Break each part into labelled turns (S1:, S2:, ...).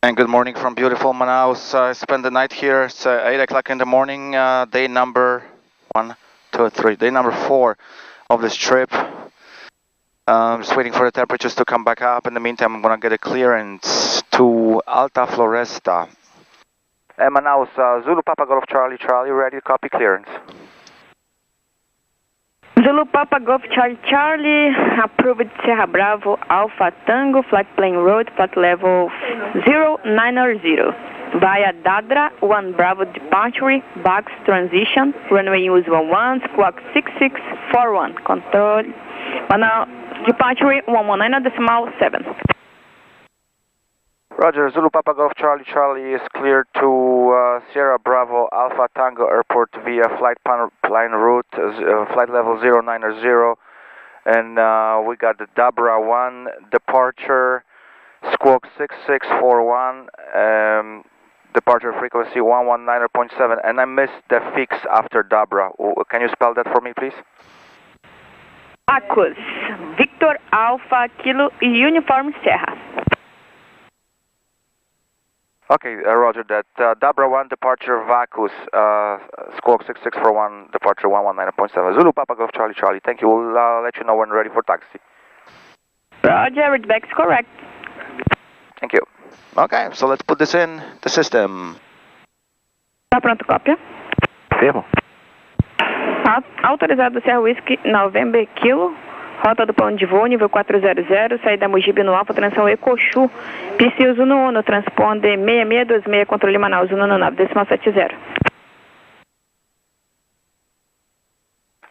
S1: And good morning from beautiful Manaus. I spent the night here. It's 8 o'clock in the morning, day number 4 of this trip. Just waiting for the temperatures to come back up. In the meantime, I'm going to get a clearance to Alta Floresta. And Manaus, Zulu Papa Golf Charlie, Charlie, ready to copy clearance.
S2: Zulu Papa Golf Charlie Charlie, approved Sierra Bravo Alpha Tango, flight plane road, flight level 0900, via Dadra, 1 Bravo departure, box transition, runway use 11, squawk 6641, control, departure 119.7.
S1: Roger, Zulu Papa Golf Charlie Charlie is cleared to Sierra Bravo Alpha Tango Airport via flight plane route, flight level 090, and we got the Dabra 1 departure, squawk 6641, departure frequency 119.7, and I missed the fix after Dabra. Can you spell that for me, please?
S2: Acus, Victor Alpha Kilo Uniform Sierra.
S1: Okay, roger that. Dabra 1 departure Vacus, squawk 6641, departure 119.7. Zulu Papa Golf Charlie Charlie. Thank you. We'll let you know when ready for taxi.
S2: Roger, readback is correct.
S1: Thank you. Okay, so let's put this in the system.
S2: Tá pronto, cópia?
S3: Firmo.
S2: Autorizado Sierra Whisky, November Kilo. Rota do plano de voo, nível 400, saída Mujibe no Alfa, transição Ecochu, PCUs 1 transponde 6626, controle Manaus 199.70.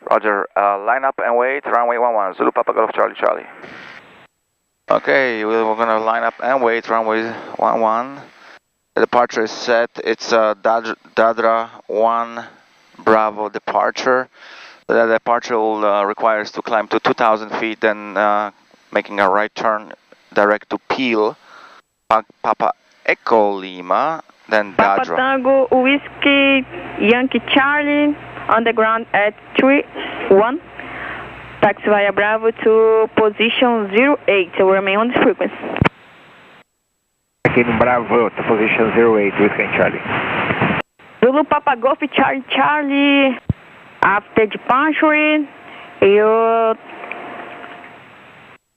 S1: Roger, line up and wait, runway 11, Zulu Papa Golf Charlie Charlie. Okay, we're going to line up and wait, runway 11. The departure is set, it's Dadra 1 Bravo departure. The departure will require us to climb to 2,000 feet, then making a right turn direct to Peel, Papa Echo Lima, then
S2: Papa
S1: Dadra.
S2: Tango Whiskey Yankee Charlie, on the ground at 31. Taxi via Bravo to position 08, so we remain on this frequency.
S3: Aqui no Bravo, to position 08, Whiskey Charlie.
S2: Zulu Papa Golf Charlie Charlie. After departure, you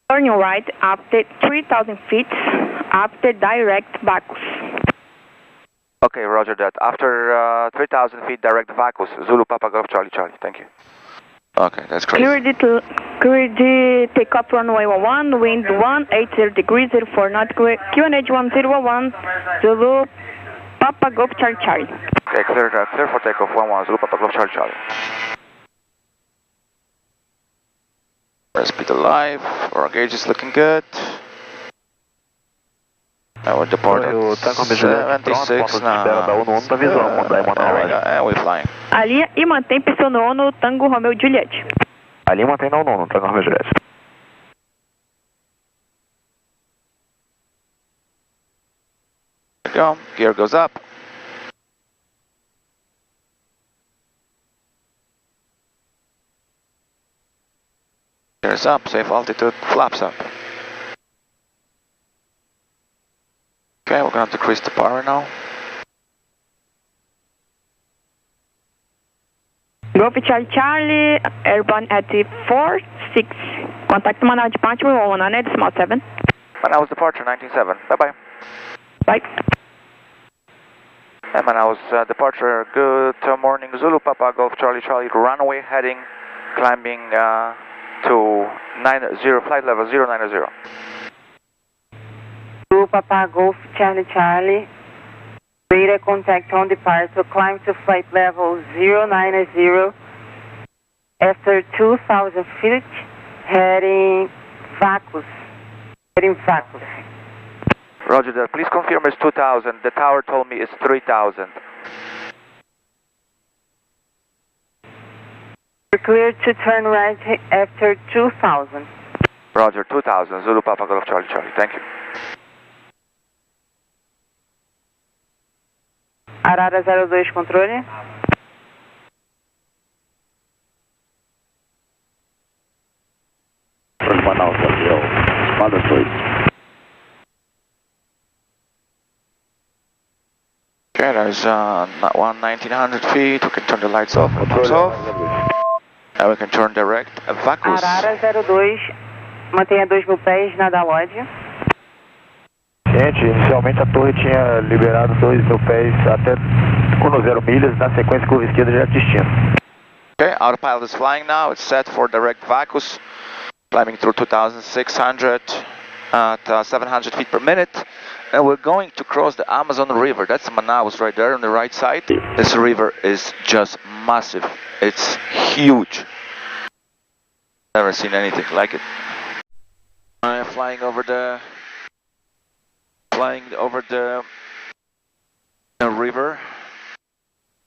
S2: turn right after 3,000 feet, after direct Bacchus.
S1: Okay, roger that. After 3,000 feet, direct Vacus, Zulu Papa Golf Charlie Charlie. Thank you. Okay, that's great.
S2: Clear the takeoff runway 11, wind 180 degrees, 04 nautical, QNH 1011, Zulu Papa Golf Charlie Charlie.
S1: Okay, clear for takeoff 11, Zulu Papa Golf Charlie Charlie. Speed alive, our gauge is looking good. Our departure 76 now. And we're flying.
S2: Alinha e mantém pistão no ONU, Tango Romeo Juliet.
S3: Ali mantém no ONU, Tango Romeo Juliet.
S1: There we go, gear goes up. Gears up, safe altitude, flaps up. Okay, we're going to decrease the power now.
S2: Golf Charlie Charlie, airborne at 46. Contact Manaus departure 119.7.
S1: Manaus departure 197. Bye-bye.
S2: Bye.
S1: And Manaus departure, good morning. Zulu Papa Golf Charlie Charlie, runway heading, climbing to 90, flight level 090.
S4: Zulu Papa Golf Charlie Charlie, radar contact on departure, climb to flight level 090, after 2,000 feet, heading Vacus.
S1: Roger that, please confirm it's 2,000, the tower told me it's 3,000.
S4: You're cleared to turn right after 2,000.
S1: Roger, 2,000, Zulu Papa Golf Charlie Charlie, thank you.
S4: Arara 02, controle.
S3: Manaus, Espada 2.
S1: Okay, there's 1900 feet. We can turn the lights off and pumps off. And we can turn direct vacuous.
S4: Arara 02, mantenha 2.000 pés, nada lodge.
S3: Gente, inicialmente a torre tinha liberado 2.000 pés até com 0 milhas, na sequência curva esquerda já destino.
S1: Okay, autopilot is flying now. It's set for direct vacuous, climbing through 2,600 at 700 feet per minute. And we're going to cross the Amazon River. That's Manaus right there on the right side. This river is just massive. It's huge. Never seen anything like it. Flying over the river.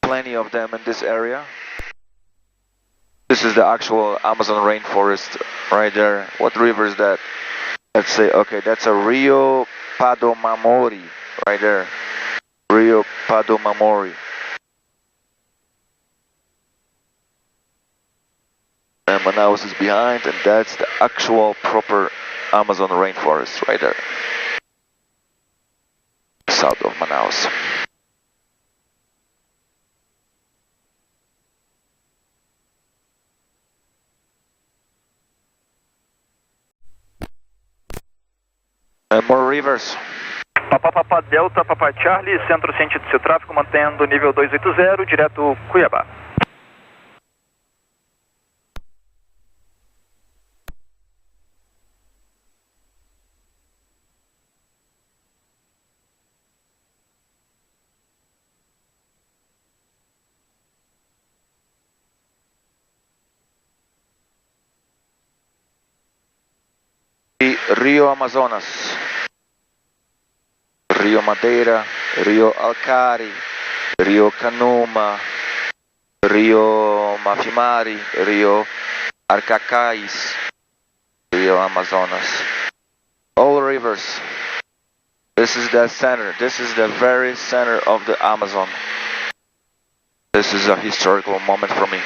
S1: Plenty of them in this area. This is the actual Amazon rainforest right there. What river is that? Let's say, okay, that's a Rio Padomamori right there. Rio Padomamori. And Manaus is behind, and that's the actual proper Amazon rainforest right there. South of Manaus. And more rivers.
S5: Papa Delta, Papa Charlie, centro ciente do seu tráfego, mantendo nível 280, direto Cuiabá.
S1: Rio Amazonas, Rio Madeira, Rio Alcari, Rio Canuma, Rio Mafimari, Rio Arcacais, Rio Amazonas. All rivers. This is the center. This is the very center of the Amazon. This is a historical moment for me.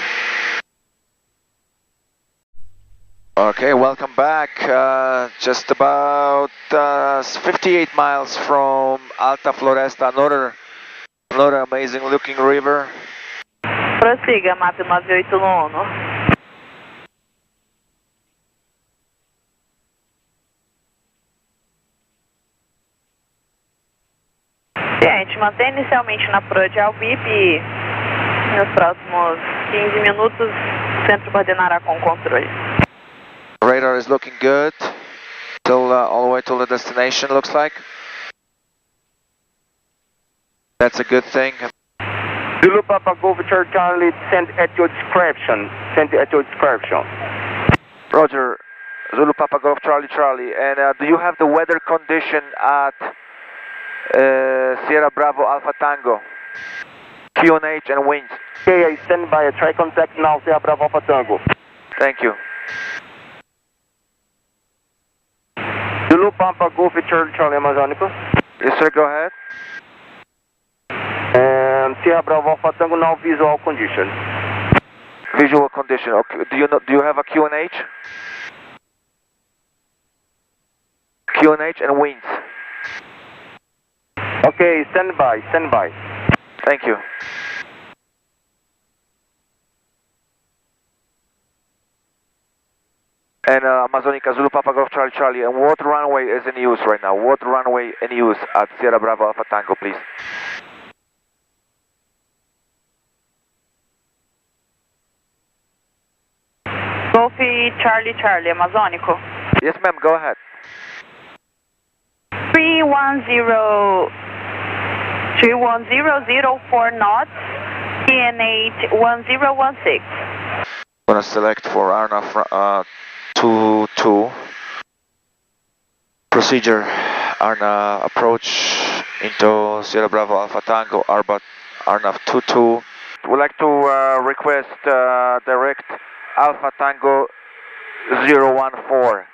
S1: Okay, welcome back. Just about 58 miles from Alta Floresta, another amazing looking river.
S4: Prossiga, MAP 9811. Gente, mantém inicialmente na proa de Albip e nos próximos 15 minutos o centro coordenará com o controle.
S1: Radar is looking good, till all the way to the destination looks like. That's a good thing.
S3: Zulu Papa Golf Charlie, send at your description. Send at your description.
S1: Roger, Zulu Papa Golf Charlie, and do you have the weather condition at Sierra Bravo Alpha Tango? QNH and winds.
S3: Okay, I stand by. I try contact now, Sierra Bravo Alpha Tango.
S1: Thank you.
S3: Zulu Papa Golf Charlie Amazônico.
S1: Yes sir, go ahead.
S3: And Sierra Bravo Alpha Tango now visual condition.
S1: Visual condition. Okay. Do you have a QNH? QNH and winds.
S3: Okay, stand by.
S1: Thank you. And Amazonica Zulu Papa Golf Charlie, and what runway is in use right now? What runway in use at Sierra Bravo Alpha Tango, please?
S4: Golf Charlie, Amazônico.
S1: Yes ma'am, go ahead.
S4: 31004 knots, PN8 1016.
S1: Gonna select for Arna 22. Procedure, Arna approach into Sierra Bravo Alpha Tango, Arna 22. We'd like to request direct Alpha Tango 014.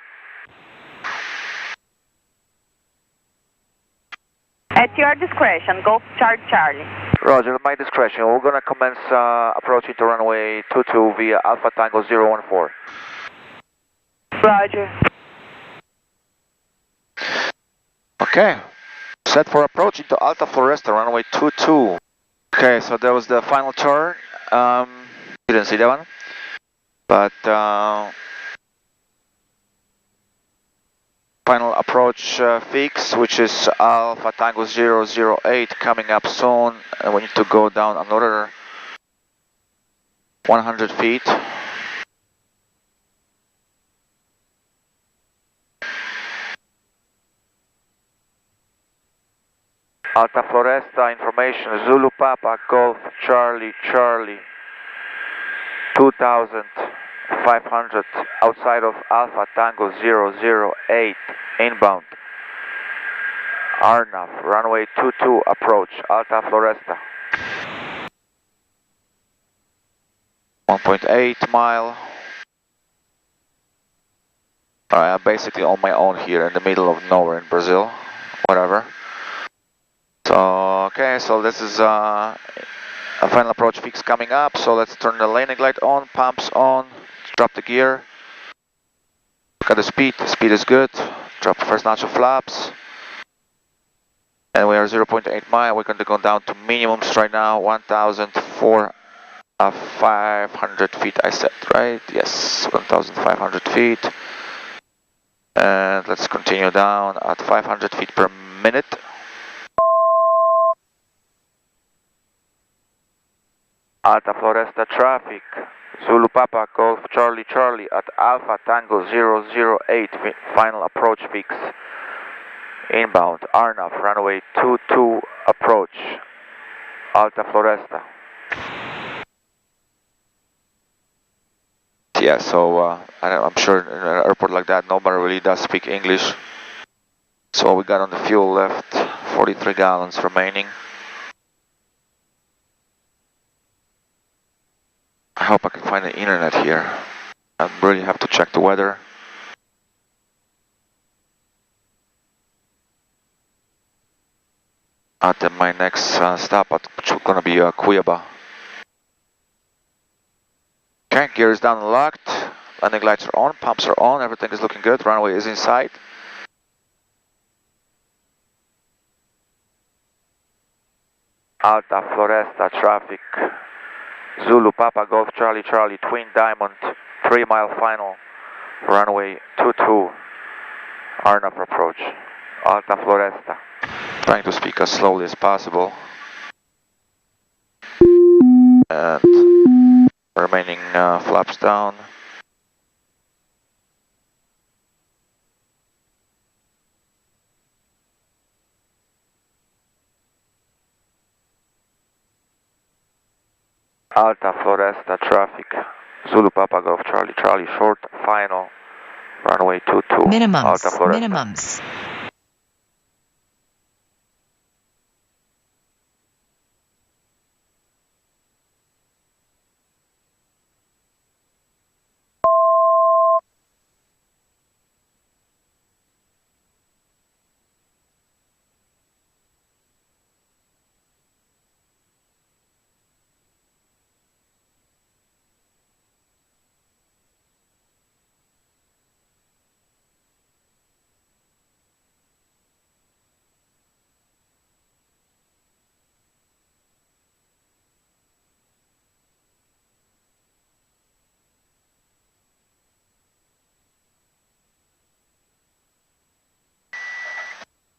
S4: At your discretion, Golf Charlie.
S1: Roger, at my discretion. We're gonna commence approach into runway 22 via Alpha Tango 014.
S4: Roger.
S1: Okay, Set for approach into Alta Floresta, runway 22. Okay, so that was the final turn. Didn't see that one, but final approach fix, which is Alpha Tango 008 coming up soon, and we need to go down another 100 feet. Alta Floresta information, Zulu Papa Golf Charlie Charlie 2500 outside of Alpha Tango 008 inbound. Arnav, runway 22 approach, Alta Floresta. 1.8 mile. Alright, I'm basically on my own here in the middle of nowhere in Brazil. Whatever. So, okay, so this is a final approach fix coming up. So let's turn the landing light on, pumps on, drop the gear. Look at the speed is good. Drop the first notch of flaps. And we are 0.8 mile. We're going to go down to minimums right now, 1,500 feet I said, right? Yes, 1,500 feet. And let's continue down at 500 feet per minute. Alta Floresta traffic, Zulu Papa Golf Charlie Charlie at Alpha Tango 008, final approach fix. Inbound, Arnav, runway 22 approach, Alta Floresta. Yeah, so I'm sure in an airport like that nobody really does speak English. So we got on the fuel left, 43 gallons remaining. I hope I can find the internet here. I really have to check the weather. At my next stop, which is gonna be Cuiabá. Okay, gear is down and locked. Landing lights are on, pumps are on, everything is looking good. Runway is in sight. Alta Floresta traffic. Zulu Papa Golf Charlie Charlie Twin Diamond 3 mile final, runway 22, Arnav approach, Alta Floresta. Trying to speak as slowly as possible. And remaining flaps down. Alta Floresta traffic, Zulu Papa Golf Charlie Charlie short final, runway 22,
S6: minimums,
S1: Alta Floresta.
S6: Minimums.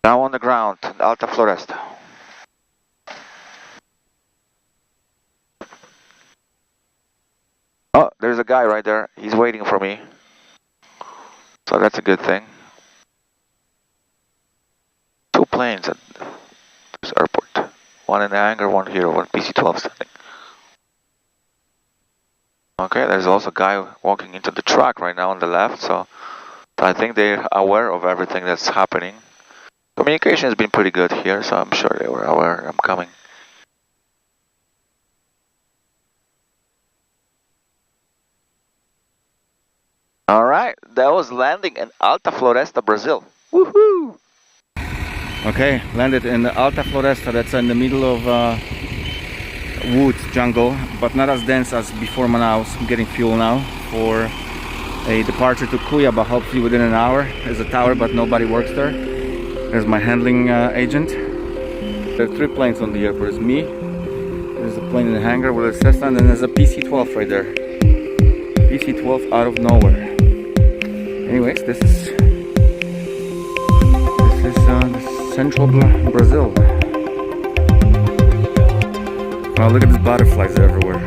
S1: Now on the ground, Alta Floresta. Oh, there's a guy right there. He's waiting for me. So that's a good thing. Two planes at this airport. One in the hangar, one here, one PC-12 standing. Okay, there's also a guy walking into the truck right now on the left, so I think they're aware of everything that's happening. Communication has been pretty good here, so I'm sure they were aware I'm coming. Alright, that was landing in Alta Floresta, Brazil. Woohoo! Okay, landed in Alta Floresta, that's in the middle of woods, jungle, but not as dense as before Manaus. I'm getting fuel now for a departure to Cuiabá, hopefully within an hour. There's a tower, but nobody works there. There's my handling agent. There are 3 planes on the airport. There's me, there's a plane in the hangar with a Cessna, and then there's a PC-12 right there. PC-12 out of nowhere. Anyways, this is central Brazil. Wow, look at these butterflies everywhere.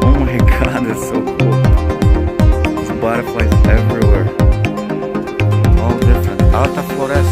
S1: Oh my god, that's so cool. There's butterflies everywhere. All different. Alta Floresta.